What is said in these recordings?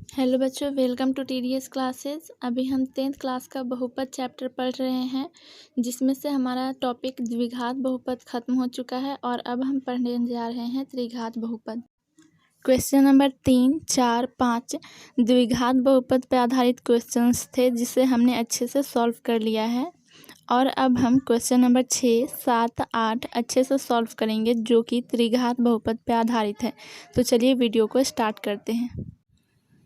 Hello बच्चों, welcome to TDS classes. अभी हम 10th क्लास का बहुपद चैप्टर पढ़ रहे हैं, जिसमें से हमारा टॉपिक द्विघात बहुपद खत्म हो चुका है और अब हम पढ़ने जा रहे हैं त्रिघात बहुपद। क्वेश्चन नंबर 3, 4, 5 द्विघात बहुपद पर आधारित क्वेश्चंस थे, जिसे हमने अच्छे से सॉल्व कर लिया है। और अब हम क्वेश्चन नंबर 6, 7, 8 अच्छे से सॉल्व करेंगे, जो कि त्रिघात बहुपद पर आधारित है। तो चलिए वीडियो को स्टार्ट करते हैं।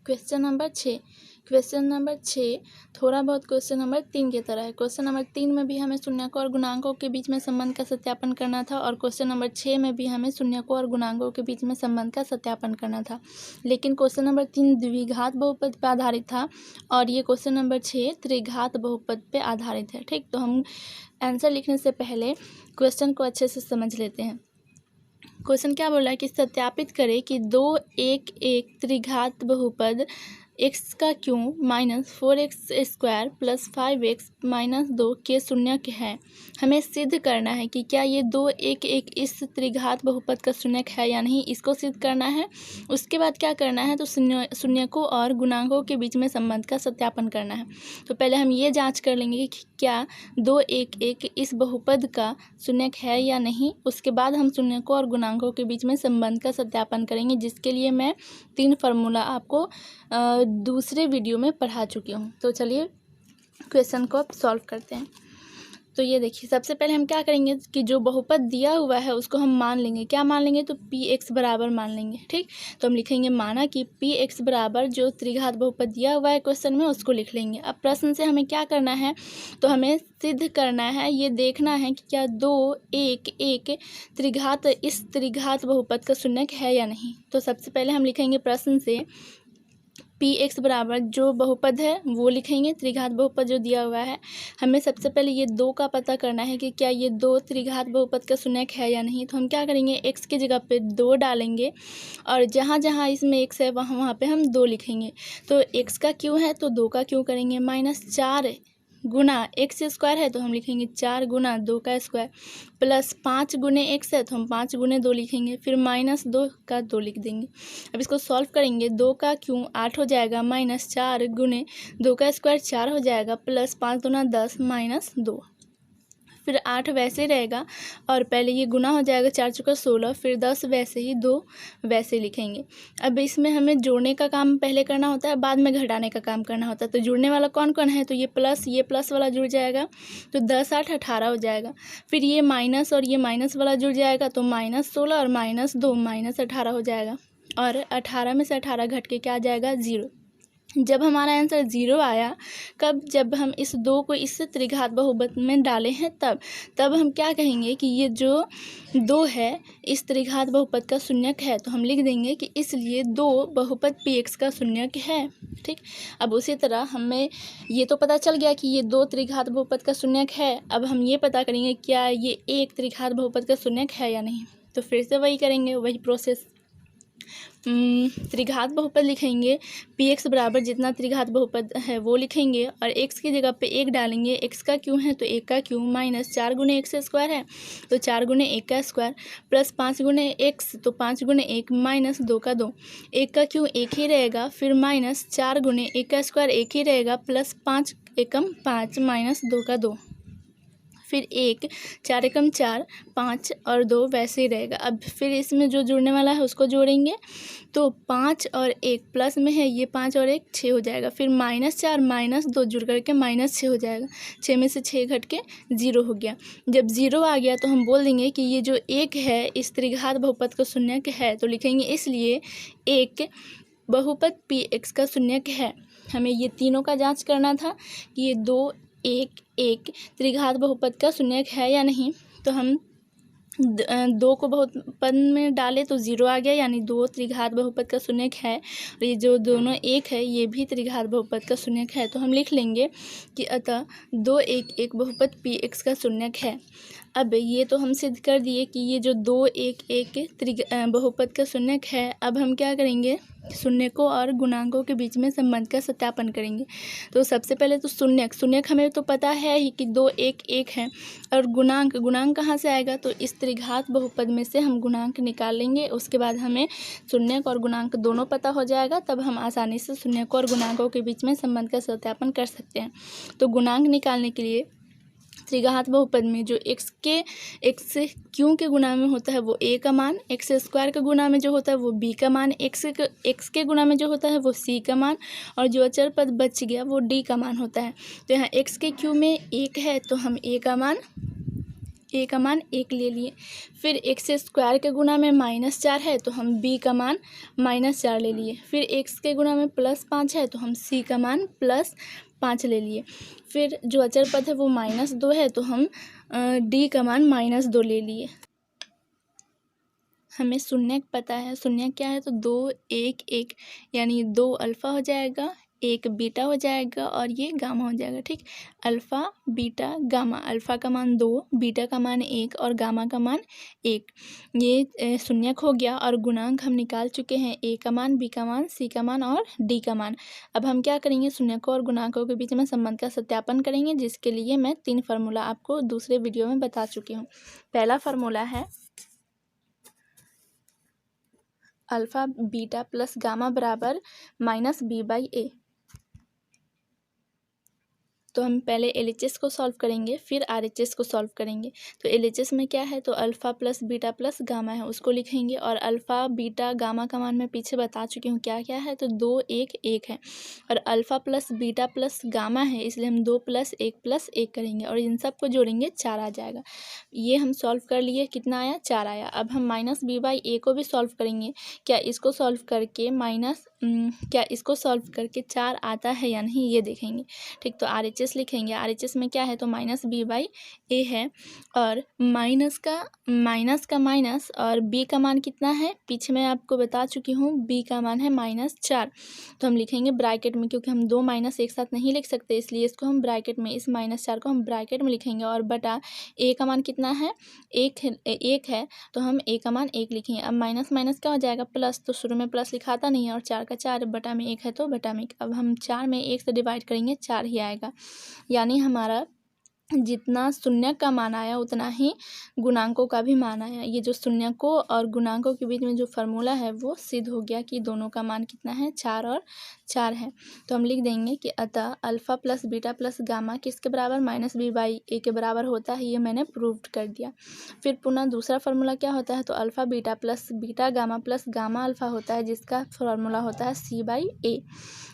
क्वेश्चन नंबर 6 थोड़ा बहुत क्वेश्चन नंबर 3 की तरह है। क्वेश्चन नंबर 3 में भी हमें शून्यकों और गुणांकों के बीच में संबंध का सत्यापन करना था, और क्वेश्चन नंबर 6 में भी हमें शून्यकों और गुणांकों के बीच में संबंध का सत्यापन करना था। लेकिन क्वेश्चन नंबर 3 द्विघात बहुपद पर आधारित था और ये क्वेश्चन नंबर 6 त्रिघात बहुपद पर आधारित है। ठीक, तो हम आंसर लिखने से पहले क्वेश्चन को अच्छे से समझ लेते हैं। क्वेश्चन क्या बोल रहा है कि सत्यापित करें कि 2, 1, 1 त्रिघात बहुपद x का cube minus 4x² plus 5x minus 2 के शून्यक है। हमें सिद्ध करना है कि क्या ये 2, 1, 1 इस त्रिघात बहुपद का शून्यक है या नहीं, इसको सिद्ध करना है। उसके बाद क्या करना है, तो शून्यकों और गुणांकों के बीच में संबंध का सत्यापन करना है। तो पहले हम ये जांच कर लेंगे कि क्या 2, 1, 1 इस बहुपद का शून्यक है या नहीं। उसके बाद हम शून्यकों और गुणांकों के बीच में संबंध का सत्यापन करेंगे, जिसके लिए मैं 3 फार्मूला आपको दूसरे वीडियो में पढ़ा चुकी हूँ। तो चलिए क्वेश्चन को अब सॉल्व करते हैं। तो ये देखिए, सबसे पहले हम क्या करेंगे कि जो बहुपद दिया हुआ है उसको हम मान लेंगे। क्या मान लेंगे, तो px बराबर मान लेंगे। ठीक, तो हम लिखेंगे माना कि px बराबर जो त्रिघात बहुपद दिया हुआ है क्वेश्चन में, उसको लिख लेंगे। अब प्रश्न से हमें क्या करना है, तो हमें सिद्ध करना है, ये देखना है कि क्या 2, 1, 1 त्रिघात इस त्रिघात बहुपद का शून्यक है या नहीं। तो सबसे पहले हम लिखेंगे प्रश्न से px बराबर जो बहुपद है वो लिखेंगे, त्रिघात बहुपद जो दिया हुआ है। हमें सबसे पहले ये 2 का पता करना है कि क्या ये 2 त्रिघात बहुपद का शून्यक है या नहीं। तो हम क्या करेंगे, x की जगह पे 2 डालेंगे और जहाँ जहाँ इसमें x है वहाँ वहाँ पे हम 2 लिखेंगे। तो x का क्यों है तो 2 का क्यों करेंगे, माइनस 4 गुना x² है तो हम लिखेंगे 4 गुना 2 का स्क्वायर, प्लस 5 गुने x है तो हम 5 गुने 2 लिखेंगे, फिर माइनस 2 का 2 लिख देंगे। अब इसको सॉल्व करेंगे, 2 का क्यों 8 हो जाएगा, माइनस 4 गुने 2 का स्क्वायर 4 हो जाएगा, प्लस 5 दूना 10 माइनस 2, फिर 8 वैसे ही रहेगा और पहले ये गुना हो जाएगा, 4 चौका 16, फिर 10 वैसे ही, 2 वैसे लिखेंगे। अब इसमें हमें जोड़ने का काम पहले करना होता है, बाद में घटाने का काम करना होता है। तो जुड़ने वाला कौन कौन है, तो ये प्लस वाला जुड़ जाएगा, तो 10, 8, 18 हो जाएगा। फिर ये माइनस और ये माइनस वाला जुड़ जाएगा, तो माइनस 16 और माइनस 2 माइनस 18 हो जाएगा। और 18 में से 18 घट के क्या आ जाएगा, 0। जब हमारा आंसर 0 आया, कब, जब हम इस 2 को इस त्रिघात बहुपद में डाले हैं तब हम क्या कहेंगे कि ये जो 2 है इस त्रिघात बहुपद का शून्यक है। तो हम लिख देंगे कि इसलिए 2 बहुपद px का शून्यक है। ठीक, अब उसी तरह हमें ये तो पता चल गया कि ये 2 त्रिघात बहुपद का शून्यक है। अब हम ये पता करेंगे क्या ये 1 त्रिघात बहुपद का शून्यक है या नहीं। तो फिर से वही करेंगे, वही प्रोसेस। त्रिघात बहुपद लिखेंगे, px बराबर जितना त्रिघात बहुपद है वो लिखेंगे और x की जगह पे 1 डालेंगे। x का क्यों है तो 1 का क्यों, माइनस 4 गुने x² है तो 4 गुने 1 का स्क्वायर, प्लस 5 गुने x तो 5 गुने 1 माइनस 2 का 2। 1 का क्यों 1 ही रहेगा, फिर माइनस 4 गुने 1 का स्क्वायर 1 ही रहेगा, प्लस 5 एकम 5 माइनस 2 का 2, फिर 1, 4 एकम 4, 5 और 2 वैसे ही रहेगा। अब फिर इसमें जो जुड़ने वाला है उसको जोड़ेंगे, तो 5 और 1 प्लस में है, ये 5 और 1 6 हो जाएगा, फिर माइनस 4 माइनस 2 जुड़ करके माइनस 6 हो जाएगा, 6 में से 6 घट के 0 हो गया। जब 0 आ गया तो हम बोल देंगे कि ये जो 1 है इस त्रिघात बहुपद का शून्यक है। तो लिखेंगे इसलिए 1 बहुपद px का शून्यक है। हमें ये तीनों का जांच करना था कि ये 2, 1, 1 त्रिघात बहुपद का शून्यक है या नहीं। तो हम 2 को बहुपद में डाले तो 0 आ गया, यानी 2 त्रिघात बहुपद का शून्यक है। और ये जो दोनों 1 है ये भी त्रिघात बहुपद का शून्यक है। तो हम लिख लेंगे कि अतः 2, 1, 1 बहुपद px का शून्यक है। अब ये तो हम सिद्ध कर दिए कि ये जो 2 1 1 बहुपद का शून्यक है। अब हम क्या करेंगे, शून्यकों और गुणांकों के बीच में संबंध का सत्यापन करेंगे। तो सबसे पहले तो शून्यक हमें तो पता है ही कि 2 1 1 है, और गुणांक कहाँ से आएगा, तो इस त्रिघात बहुपद में से हम गुणांक निकाल लेंगे। उसके बाद हमें शून्यक और गुणांक दोनों पता हो जाएगा, तब हम आसानी से शून्यकों और गुणांकों के बीच में संबंध का सत्यापन कर सकते हैं। तो गुणांक निकालने के लिए त्रिघात बहुपद में जो x से q के गुणा में होता है वो a का मान, x स्क्वायर के गुणा में जो होता है वो b का मान, x के गुणा में जो होता है वो c का मान, और जो अचर पद बच गया वो d का मान होता है। तो यहाँ x के q में 1 है तो हम a का मान 1 ले लिए। फिर x स्क्वायर के गुणा में -4 है तो हम b का मान -4 ले लिए। फिर x के गुणा में +5 है तो हम c का मान +5 ले लिए। फिर जो अचर पद है वो -2 है तो हम d का मान -2 ले लिए। हमें शून्यक पता है, शून्यक क्या है, तो 2 1 1 यानी 2 अल्फ़ा हो जाएगा, 1 बीटा हो जाएगा और ये गामा हो जाएगा। ठीक, अल्फ़ा बीटा गामा, अल्फ़ा का मान 2, बीटा का मान 1 और गामा का मान 1। ये शून्यक हो गया। और गुणांक हम निकाल चुके हैं, a का मान, b का मान, c का मान और d का मान। अब हम क्या करेंगे, शून्यकों और गुणांकों के बीच में संबंध का सत्यापन करेंगे, जिसके लिए मैं 3 फार्मूला आपको दूसरे वीडियो में बता चुकी हूँ। पहला फार्मूला है अल्फ़ा बीटा प्लस गामा बराबर -b/a। तो हम पहले LHS को सॉल्व करेंगे, फिर RHS को सॉल्व करेंगे। तो LHS में क्या है, तो alpha plus beta plus gamma है, उसको लिखेंगे। और अल्फ़ा बीटा गामा का मान मैं पीछे बता चुकी हूँ क्या क्या है, तो 2 1 1 है। और alpha plus beta plus gamma है, इसलिए हम 2 + 1 + 1 करेंगे और इन सब को जोड़ेंगे 4 आ जाएगा। ये हम सॉल्व कर लिए, कितना आया, 4 आया। अब हम -b/a को भी सॉल्व करेंगे। क्या इसको सॉल्व करके 4 आता है या नहीं, ये देखेंगे। ठीक, तो RHS लिखेंगे। RHS में क्या है, तो -b/a है, और माइनस का माइनस, और b का मान कितना है, पीछे मैं आपको बता चुकी हूँ, b का मान है -4। तो हम लिखेंगे ब्रैकेट में, क्योंकि हम 2 माइनस एक साथ नहीं लिख सकते, इसलिए इसको हम ब्रैकेट में, इस -4 को हम ब्रैकेट में लिखेंगे। और बटा a का मान कितना है, 1 है, तो हम a का मान 1 लिखेंगे। अब माइनस क्या हो जाएगा, प्लस, तो शुरू में प्लस लिखाता नहीं है, और 4 का 4 बटा में 1 है तो बटा में 1। अब हम 4 में 1 से डिवाइड करेंगे, 4 ही आएगा। यानी हमारा जितना शून्यक का मान आया उतना ही गुणांकों का भी मान आया। ये जो शून्यकों और गुणांकों के बीच में जो फार्मूला है वो सिद्ध हो गया कि दोनों का मान कितना है, 4 और 4 है। तो हम लिख देंगे कि अतः alpha plus beta plus gamma किसके बराबर, -b/a के बराबर होता है। ये मैंने प्रूव्ड कर दिया। फिर पुनः दूसरा फार्मूला क्या होता है, तो alpha beta plus beta gamma plus gamma alpha होता है, जिसका फार्मूला होता है c/a।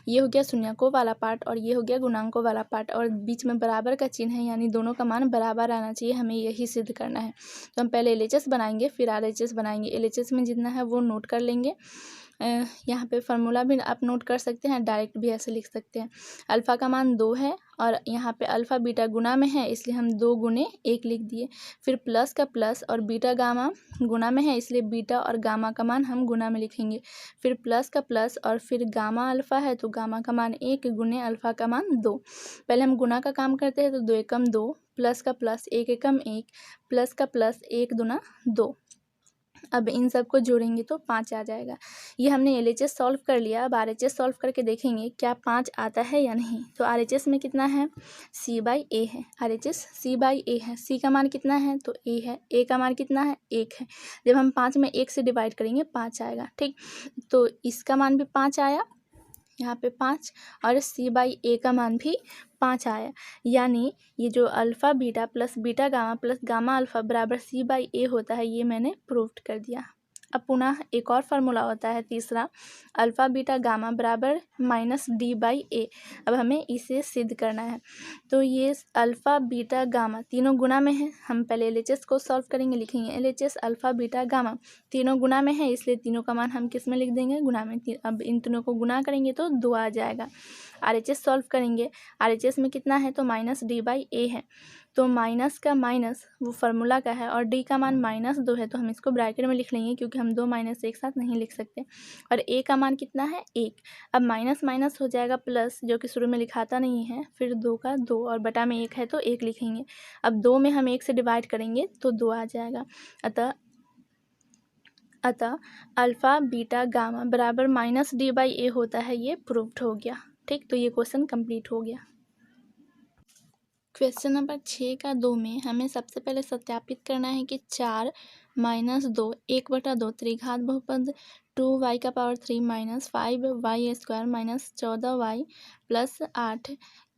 ये हो गया शून्यकों वाला पार्ट और ये हो गया गुणांकों वाला पार्ट, और बीच में बराबर का चिन्ह है, यानी दोनों का मान बराबर आना चाहिए। हमें यही सिद्ध करना है। तो हम पहले LHS बनाएंगे, फिर RHS बनाएंगे। LHS में जितना है वो नोट कर लेंगे। यहाँ पे फार्मूला भी आप नोट कर सकते हैं, डायरेक्ट भी ऐसे लिख सकते हैं। अल्फ़ा का मान 2 है, और यहाँ पे अल्फ़ा बीटा गुणा में है, इसलिए हम 2 × 1 लिख दिए। फिर प्लस का प्लस, और बीटा गामा गुणा में है, इसलिए बीटा और गामा का मान हम गुणा में लिखेंगे। फिर प्लस का प्लस, और फिर गामा अल्फ़ा है तो गामा का मान 1 × अल्फ़ा का मान 2। पहले हम गुणा का काम करते हैं, तो 2 एकम 2, प्लस का प्लस 1 एकम 1, प्लस का प्लस 1 दूना 2। अब इन सब को जोड़ेंगे तो 5 आ जाएगा। ये हमने LHS सॉल्व कर लिया। अब RHS सॉल्व करके देखेंगे क्या 5 आता है या नहीं। तो RHS में कितना है, c/a है। RHS c/a है। c का मान कितना है, तो a है। a का मान कितना है, 1 है। जब हम 5 में 1 से डिवाइड करेंगे 5 आएगा। ठीक, तो इसका मान भी 5 आया, यहाँ पे 5, और c/a का मान भी 5 आया। यानी ये जो alpha beta plus beta gamma plus gamma alpha बराबर c/a होता है, ये मैंने प्रूव्ड कर दिया। अब पुनः एक और फार्मूला होता है तीसरा, अल्फ़ा बीटा गामा बराबर -d/a। अब हमें इसे सिद्ध करना है। तो ये अल्फ़ा बीटा गामा तीनों गुणा में है। हम पहले LHS को सॉल्व करेंगे, लिखेंगे LHS अल्फ़ा बीटा गामा तीनों गुणा में है, इसलिए तीनों का मान हम किस में लिख देंगे, गुणा में। अब इन तीनों को गुणा करेंगे तो 2 आ जाएगा। RHS सॉल्व करेंगे। RHS में कितना है, तो -d/a है। तो माइनस का माइनस वो फार्मूला का है और डी का मान -2 है, तो हम इसको ब्रैकेट में लिख लेंगे क्योंकि हम 2 माइनस एक साथ नहीं लिख सकते। और ए का मान कितना है 1। अब माइनस माइनस हो जाएगा प्लस, जो कि शुरू में लिखाता नहीं है, फिर 2 का 2 और बटा में 1 है तो 1 लिखेंगे। अब 2 में हम 1 से डिवाइड करेंगे तो 2 आ जाएगा। अतः अल्फ़ा बीटा गामा बराबर -d/a होता है, ये प्रूव्ड हो गया। ठीक, तो ये क्वेश्चन कंप्लीट हो गया। क्वेश्चन नंबर 6 का 2 में हमें सबसे पहले सत्यापित करना है कि 4 - 2 1/2 त्रिघात बहुपद 2y³ - 5y² - 14y + 8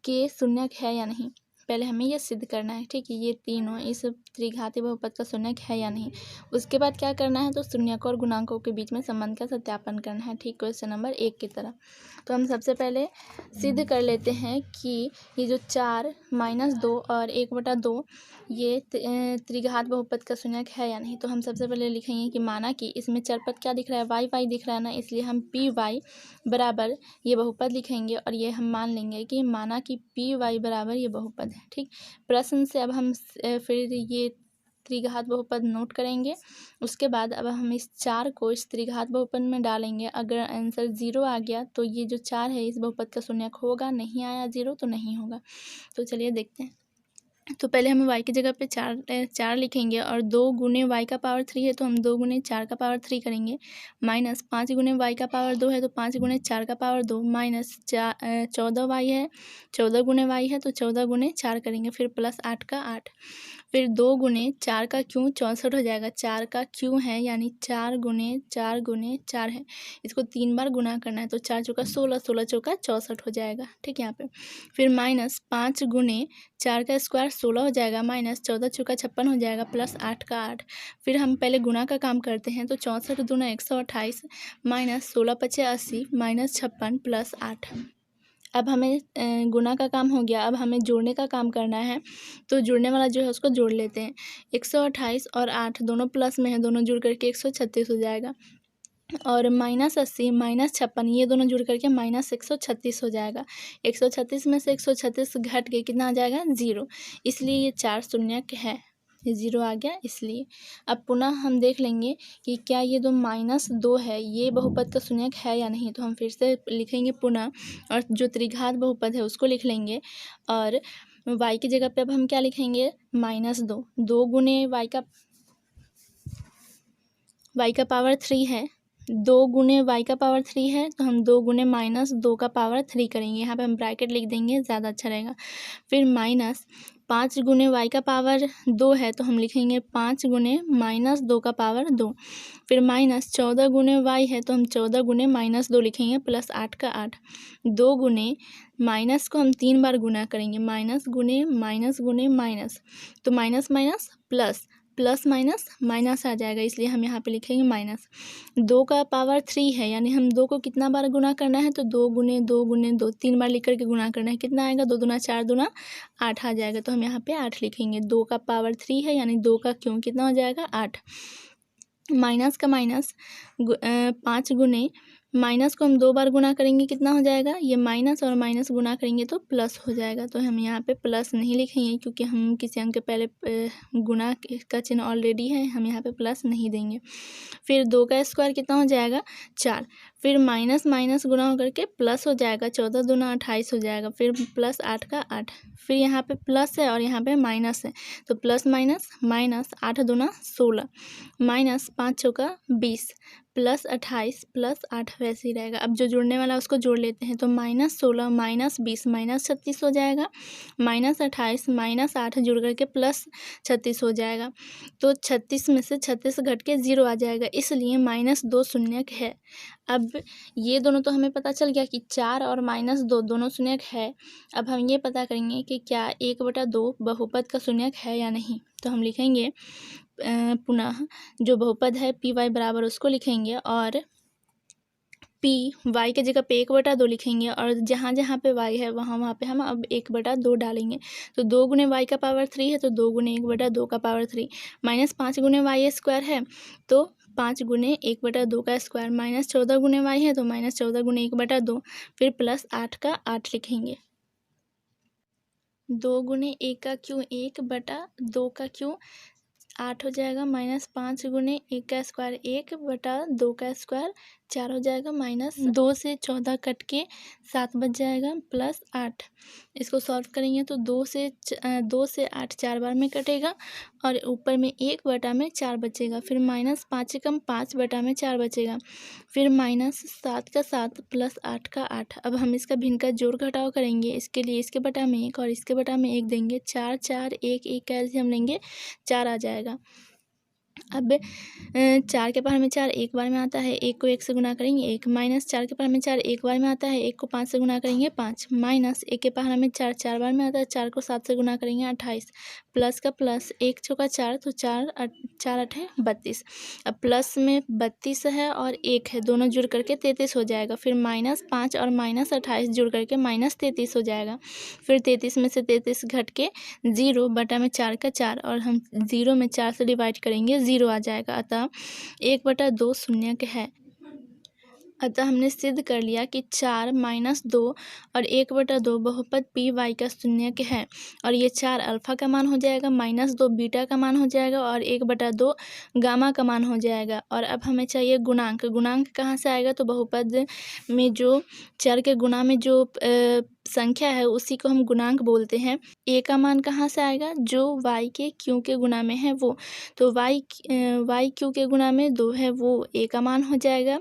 के शून्यक है या नहीं। पहले हमें यह सिद्ध करना है। ठीक है, ये तीनों इस त्रिघाती बहुपद का शून्यक है या नहीं। उसके बाद क्या करना है, तो शून्यकों और गुणांकों के बीच में संबंध का सत्यापन करना है। ठीक, क्वेश्चन नंबर 1 की तरह। तो हम सबसे पहले सिद्ध कर लेते हैं कि ये जो 4 - 2 और 1/2 ये त्रिघात बहुपद का शून्यक है या नहीं। तो हम सबसे पहले लिखेंगे कि माना कि इसमें चरपद क्या दिख रहा है, वाई वाई दिख रहा है ना, इसलिए हम पी वाई बराबर ये बहुपद लिखेंगे और ये हम मान लेंगे कि माना कि पी वाई बराबर ये बहुपद है। ठीक, प्रश्न से अब हम फिर ये त्रिघात बहुपद नोट करेंगे। उसके बाद अब हम इस 4 को इस त्रिघात बहुपद में डालेंगे। अगर आंसर 0 आ गया तो ये जो 4 है इस बहुपद का शून्यक होगा, नहीं आया 0 तो नहीं होगा। तो चलिए देखते हैं। तो पहले हम y की जगह पे 4 लिखेंगे और 2 गुने y का पावर 3 है तो हम 2 गुने 4 का पावर 3 करेंगे, माइनस 5 गुने y का पावर 2 है तो 5 गुने 4 का पावर 2 माइनस 14y है, 14 गुने y है तो 14 गुने 4 करेंगे, फिर प्लस 8 का 8, फिर 2 गुने 4 का क्यों 64 हो जाएगा, 4 का क्यों है यानी 4 गुने 4 है, इसको 3 बार गुना करना है तो 4 चौका 16, 16 चौका 64 हो जाएगा। ठीक है, यहाँ पे फिर माइनस 5 गुने 4 का स्क्वायर 16 हो जाएगा, माइनस 14 चौका 56 हो जाएगा, प्लस 8 का 8। फिर हम पहले गुना का काम करते हैं तो 64 दूना 128 माइनस 16 पचे 80 माइनस 56 प्लस 8। अब हमें गुना का काम हो गया, अब हमें जोड़ने का काम करना है। तो जोड़ने वाला जो है उसको जोड़ लेते हैं। 128 और 8 दोनों प्लस में है, दोनों जुड़ करके 136 हो जाएगा और -80 माइनस 56 ये दोनों जुड़ करके -136 हो जाएगा। 136 में से 136 घट के कितना आ जाएगा 0, इसलिए ये 4 शून्यक है, ये 0 आ गया इसलिए। अब पुनः हम देख लेंगे कि क्या ये जो -2 है ये बहुपद का शून्यक है या नहीं। तो हम फिर से लिखेंगे पुनः और जो त्रिघात बहुपद है उसको लिख लेंगे और y की जगह पे अब हम क्या लिखेंगे -2, 2 गुने y का पावर 3 है, 2 गुने y का पावर 3 है तो हम 2 गुने -2 का पावर 3 करेंगे, यहाँ पे हम ब्रैकेट लिख देंगे, ज़्यादा अच्छा रहेगा। फिर माइनस 5 गुने y का पावर 2 है तो हम लिखेंगे 5 गुने -2 का पावर 2, फिर माइनस 14 गुने y है तो हम 14 गुने -2 लिखेंगे, प्लस 8 का 8, 2 गुने माइनस को हम 3 बार गुना करेंगे, माइनस गुने माइनस, तो minus minus plus, plus minus minus आ जाएगा, इसलिए हम यहाँ पे लिखेंगे माइनस। 2 का पावर 3 है यानी हम 2 को कितना बार गुना करना है, तो 2 गुने 2 3 बार लिख करके गुना करना है, कितना आएगा 2 दूना 4 दूना 8 आ जाएगा, तो हम यहाँ पे 8 लिखेंगे। 2 का पावर 3 है यानी 2 का क्यों कितना हो जाएगा 8, माइनस का माइनस 5 गुने माइनस को हम 2 बार गुना करेंगे, कितना हो जाएगा, ये माइनस और माइनस गुना करेंगे तो प्लस हो जाएगा, तो हम यहाँ पे प्लस नहीं लिखेंगे क्योंकि हम किसी अंक के पहले गुना का चिन्ह ऑलरेडी है, हम यहाँ पे प्लस नहीं देंगे। फिर 2 का स्क्वायर कितना हो जाएगा 4, फिर माइनस माइनस गुना होकर के प्लस हो जाएगा, 14 दूना 28 हो जाएगा, फिर प्लस 8 का 8, फिर यहाँ पे प्लस है और यहाँ पे माइनस है तो प्लस माइनस माइनस, 8 दूना 16 माइनस 5 चौका 20 प्लस 28 प्लस 8 वैसे ही रहेगा। अब जो जुड़ने वाला उसको जोड़ लेते हैं तो -16 -20 -36 हो जाएगा, -28 -8 जुड़ करके +36 हो जाएगा, तो 36 में से 36 घट के 0 आ जाएगा, इसलिए -2 शून्यक है। अब ये दोनों तो हमें पता चल गया कि 4 और -2 दोनों शून्यक है। अब हम ये पता करेंगे कि क्या 1/2 बहुपद का शून्यक है या नहीं। तो हम लिखेंगे पुनः जो बहुपद है पी वाई बराबर उसको लिखेंगे और पी वाई के जगह पे 1/2 लिखेंगे और जहाँ जहाँ पे वाई है वहाँ पे हम अब 1/2 डालेंगे। तो 2 गुने वाई का पावर 3 है तो 2 गुने 1/2 का पावर 3 माइनस 5 गुने वाई स्क्वायर है तो 5 गुने 1/2 का स्क्वायर, माइनस 14 गुने वाई है तो -14 गुने 1/2, फिर प्लस 8 का 8 लिखेंगे। 2 गुने 1 का क्यों 1 बटा 2 का क्यों 8 हो जाएगा, माइनस 5 गुने 1 का स्क्वायर 1 बटा 2 का स्क्वायर 4 हो जाएगा, माइनस 2 से 14 कट के 7 बच जाएगा, प्लस 8। इसको सॉल्व करेंगे तो 2 से 8 4 बार में कटेगा और ऊपर में 1 बटा में 4 बचेगा, फिर माइनस 5 कम 5 बटा में 4 बचेगा, फिर माइनस 7 का 7 प्लस 8 का 8। अब हम इसका भिन्न का जोड़ घटाव करेंगे, इसके लिए इसके बटा में 1 और इसके बटा में 1 देंगे, 4 4 1 1 का एलसीएम लेंगे 4 आ जाएगा। अब 4 के पावर में 4 एक बार में आता है, 1 को 1 से गुना करेंगे 1, माइनस 4 के पावर में 4 एक बार में आता है, 1 को 5 से गुना करेंगे 5, माइनस 1 के पावर में 4 4 बार में आता है, 4 को 7 से गुना करेंगे 28, प्लस का प्लस 1 चौका 4 तो 4 8 है 32। अब प्लस में 32 है और 1 है, दोनों जुड़ करके 33 हो जाएगा, फिर माइनस 5 और माइनस 28 जुड़ करके माइनस 33 हो जाएगा, फिर 33 में से 33 घट के 0 बटा में 4 का 4 और हम 0 में 4 से डिवाइड करेंगे 0 आ जाएगा, अतः 1 बटा 2 शून्य है। अतः हमने सिद्ध कर लिया कि 4 माइनस 2 और 1 बटा 2 बहुपद पी वाई का शून्य है, और ये 4 अल्फ़ा का मान हो जाएगा, माइनस 2 बीटा का मान हो जाएगा और 1 बटा 2 गामा का मान हो जाएगा। और अब हमें चाहिए गुणांक। गुणांक कहाँ से आएगा? तो बहुपद में जो चर के गुणा में जो संख्या है उसी को हम गुणांक बोलते हैं। ए का मान कहाँ से आएगा? जो वाई के क्यू के गुणा में है वो, तो वाई क्यू के गुणा में 2 है वो ए का मान हो जाएगा,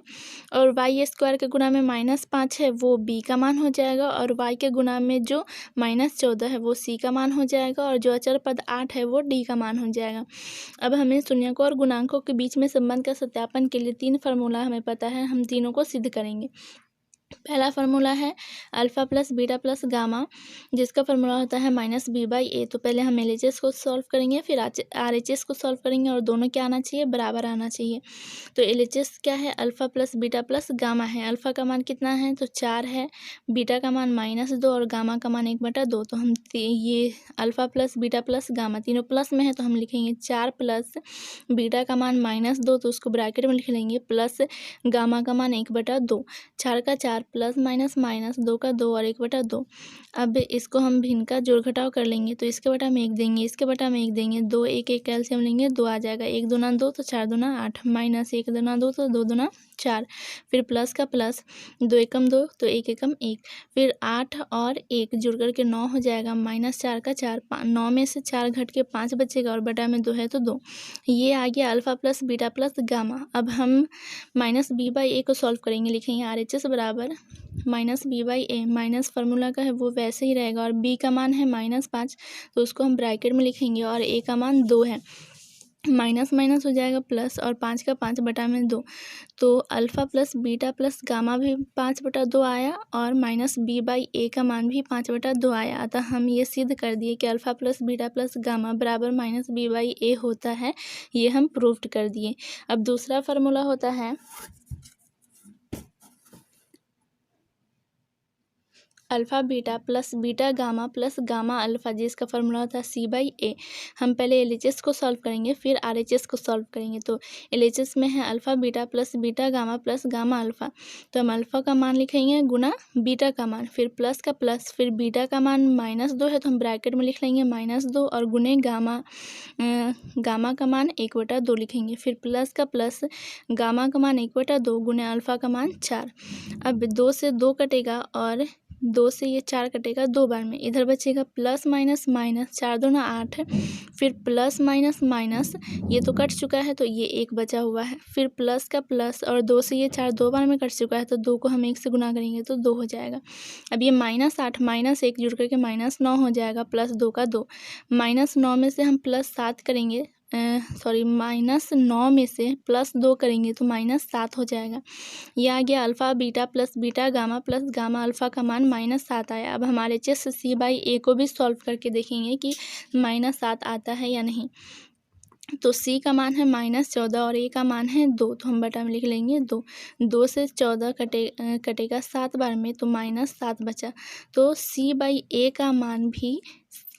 और वाई स्क्वायर के गुणा में -5 है वो बी का मान हो जाएगा, और वाई के गुणा में जो -14 है वो सी का मान हो जाएगा, और जो अचर पद 8 है वो डी का मान हो जाएगा। अब हमें शून्यकों और गुणांकों के बीच में संबंध का सत्यापन के लिए 3 फार्मूला हमें पता है, हम तीनों को सिद्ध करेंगे। पहला फार्मूला है alpha plus beta plus gamma, जिसका फार्मूला होता है -b/a। तो पहले हम LHS को सॉल्व करेंगे, फिर RHS को सॉल्व करेंगे, और दोनों क्या आना चाहिए? बराबर आना चाहिए। तो LHS क्या है? Alpha plus beta plus gamma है। अल्फ़ा का मान कितना है? तो 4 है, बीटा का मान -2 और गामा का मान 1/2। तो हम ये alpha plus beta plus gamma तीनों प्लस में है, तो हम लिखेंगे 4 प्लस बीटा का मान -2, तो उसको ब्रैकेट में लिख लेंगे, प्लस गामा का मान 1/2, 4 का 4 प्लस माइनस माइनस 2 का 2 और 1/2। अब इसको हम भिन्न का जोड़ घटाव कर लेंगे, तो इसके बटा में 1 देंगे, इसके बटा में 1 देंगे, 2 1 1 कैल्शियम लेंगे, 2 आ जाएगा, 1 दूना 2 तो 4 दूना 8, माइनस 1 दूना 2 तो 2 दूना 4, फिर प्लस का प्लस 2 एकम 2 तो 1 एकम 1, फिर 8 और 1 जुड़ करके 9 हो जाएगा, -4 का 4, 9 में से 4 घट के 5 बचेगा, और बटा में 2 है तो 2। ये आ गया alpha plus beta plus gamma. अब हम -b/a को सॉल्व करेंगे, लिखेंगे RHS बराबर -b/a, माइनस फार्मूला का है वो वैसे ही रहेगा, और b का मान है -5, तो उसको हम ब्रैकेट में लिखेंगे, और a का मान 2 है, माइनस माइनस हो जाएगा प्लस, और 5 का 5 बटा में 2, तो alpha plus beta plus gamma भी 5/2 आया, और -b/a का मान भी 5/2 आया। अतः हम ये सिद्ध कर दिए कि alpha plus beta plus gamma बराबर -b/a होता है, ये हम प्रूव्ड कर दिए। अब दूसरा फार्मूला होता है alpha beta plus beta gamma plus gamma alpha, जिसका फार्मूला होता है c/a। हम पहले LHS को सॉल्व करेंगे, फिर RHS को सॉल्व करेंगे। तो LHS में है alpha beta plus beta gamma plus gamma alpha, तो हम अल्फ़ा का मान लिखेंगे गुना बीटा का मान, फिर प्लस का प्लस, फिर बीटा का मान -2 है तो हम ब्रैकेट में लिख लेंगे -2, और गुने गामा का मान 1/2 लिखेंगे, फिर प्लस का प्लस, गामा का मान 1/2 गुने अल्फ़ा का मान 4। अब 2 से 2 कटेगा, और 2 से ये 4 कटेगा 2 बार में, इधर बचेगा प्लस माइनस माइनस, 4 दूना 8, फिर प्लस माइनस माइनस, ये तो कट चुका है तो ये 1 बचा हुआ है, फिर प्लस का प्लस, और 2 से ये 4 2 बार में कट चुका है तो 2 को हम 1 से गुना करेंगे तो 2 हो जाएगा। अब ये -8 -1 जुड़ करके -9 हो जाएगा, प्लस 2 का 2, -9 में से हम +7 करेंगे, -9 में से +2 करेंगे तो -7 हो जाएगा। ये आ गया alpha beta plus beta gamma plus gamma alpha का मान -7 आया। अब हमारे चेस c/a को भी सॉल्व करके देखेंगे कि -7 आता है या नहीं। तो c का मान है -14 और a का मान है 2, तो हम बटा में लिख लेंगे 2। 2 से 14 कटेगा 7 बार में तो -7 बचा, तो c/a का मान भी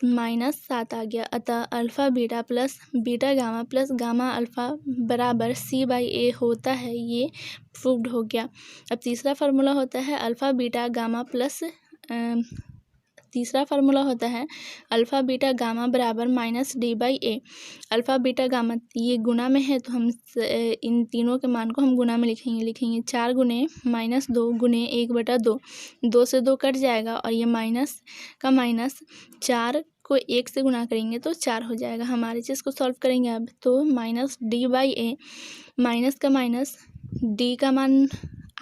-7 आ गया। अतः alpha beta plus beta gamma plus gamma alpha बराबर c/a होता है, ये प्रूव्ड हो गया। अब तीसरा फार्मूला होता है अल्फ़ा बीटा गामा प्लस तीसरा फार्मूला होता है अल्फ़ा बीटा गामा बराबर minus D by A. Alpha beta gamma ये गुणा में है तो हम इन तीनों के मान को हम गुणा में लिखेंगे 4 गुने -2 गुने 1/2। 2 से 2 कट जाएगा और ये माइनस का माइनस 4 को 1 से गुणा करेंगे तो 4 हो जाएगा। हमारे चीज़ को सॉल्व करेंगे अब तो minus D by A, minus का माइनस, डी का मान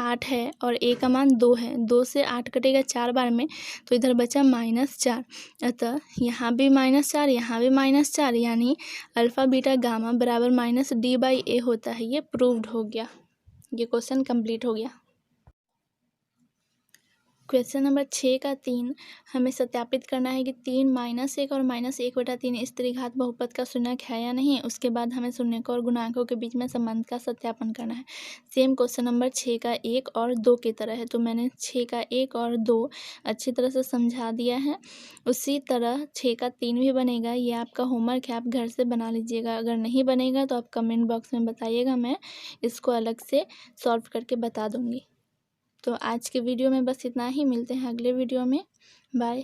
8 है और ए का मान 2 है। 2 से 8 कटेगा 4 बार में तो इधर बचा -4। अतः यहाँ भी -4 यहाँ भी -4 यानी अल्फ़ा बीटा गामा बराबर माइनस डी बाई ए होता है। ये प्रूव्ड हो गया। ये क्वेश्चन कंप्लीट हो गया। क्वेश्चन नंबर 6 का 3 हमें सत्यापित करना है कि 3 -1 और -1/3 इस त्रिघात बहुपद का शून्यक है या नहीं। उसके बाद हमें शून्यकों और गुणांकों के बीच में संबंध का सत्यापन करना है। सेम क्वेश्चन नंबर 6 का 1 और 2 की तरह है, तो मैंने 6 का 1 और 2 अच्छी तरह से समझा दिया है। उसी तरह 6 का 3 भी बनेगा। ये आपका होमवर्क है, आप घर से बना लीजिएगा। अगर नहीं बनेगा तो आप कमेंट बॉक्स में बताइएगा, मैं इसको अलग से सॉल्व करके बता दूँगी। तो आज के वीडियो में बस इतना ही। मिलते हैं अगले वीडियो में। बाय।